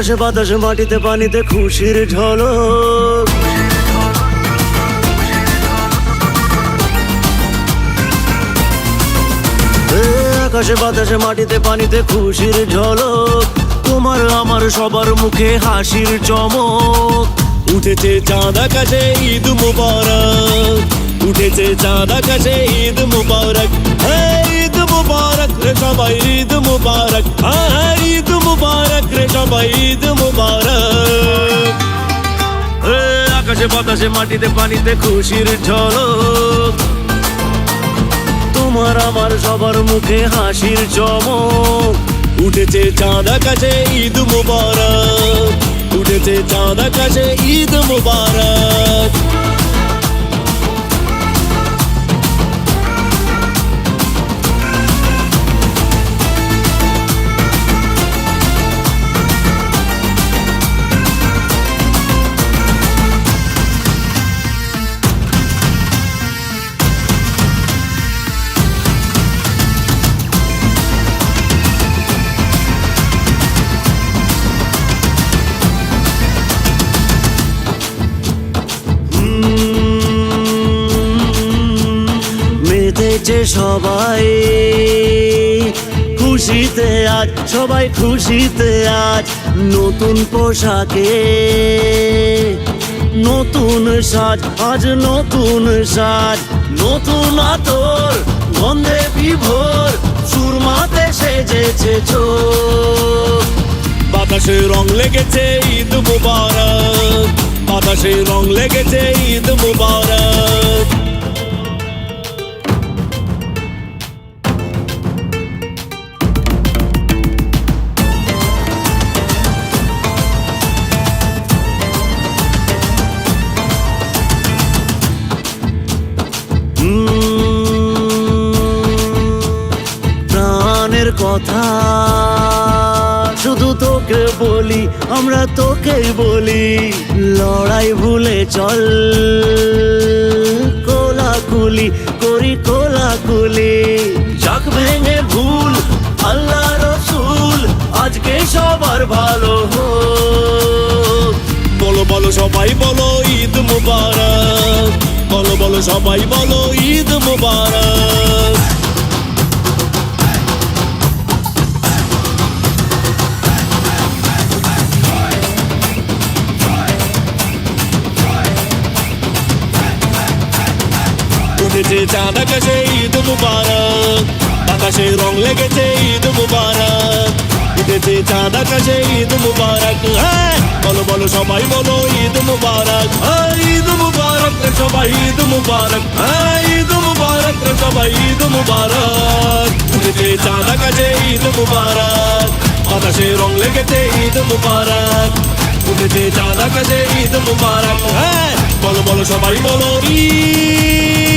আকাশে বাতাসে মাটিতে পানিতে খুশির ঝলক। আকাশে বাতাসে মাটিতে পানিতে খুশির ঝলক, তোমার আমার সবার মুখে হাসির চমক। উঠেছে চাঁদ আকাশে ঈদ মুবারক, উঠেছে চাঁদ আকাশে ঈদ মুবারক। হ্যাঁ ঈদ মুবারক রে সবাই ঈদ মুবারক, হ্যাঁ ঈদ মুবারক রে সবাই ঈদ মুবারক। আকাশে বাতাসে মাটিতে পানিতে খুশির ঝলক, তোমার আমার সবার মুখে হাসির চমক। উঠেছে চাঁদ আকাশে ঈদ মুবারক, উঠেছে চাঁদ আকাশে ঈদ মুবারক। মেতেছে সবাই খুশিতে আজ, সবাই খুশিতে আজ। নতুন পোশাকে নতুন সাজ, আজ নতুন সাজ। নতুন আতর গন্ধে বিভোর, সুরমাতে সেজেছে চোখ। বাতাসে রং লেগেছে ঈদ মুবারক, বাতাসে রং লেগেছে ঈদ মুবারক। প্রাণের কথা শুধু তোকে বলি, আমরা তোকেই বলি। লড়াই ভুলে চল, কোলাকুলি করি কোলাকুলি। যাক ভেঙে ভুল আল্লাহ রসুল, আজকে সবার ভালো হোক। বলো বলো সবাই বলো ঈদ মুবারক, বলো বলো সবাই বলো ঈদ মুবারক। উঠেছে চাঁদ আকাশে ঈদ মুবারক, আকাশে রং লেগেছে ঈদ মুবারক। উঠেছে চাঁদ আকাশে ঈদ মুবারক। হ্যাঁ বলো বলো সবাই বলো ঈদ মুবারক, হ্যাঁ ঈদ মুবারক রে সবাই ঈদ মুবারক, হ্যাঁ ঈদ মুবারক রে সবাই ঈদ মুবারক। উঠেছে চাঁদ আকাশে ঈদ মুবারক, আকাশে রং লেগেছে ঈদ মুবারক। উঠেছে চাঁদ আকাশে ঈদ মুবারক। হ্যাঁ বলো বলো সবাই বলো ঈদ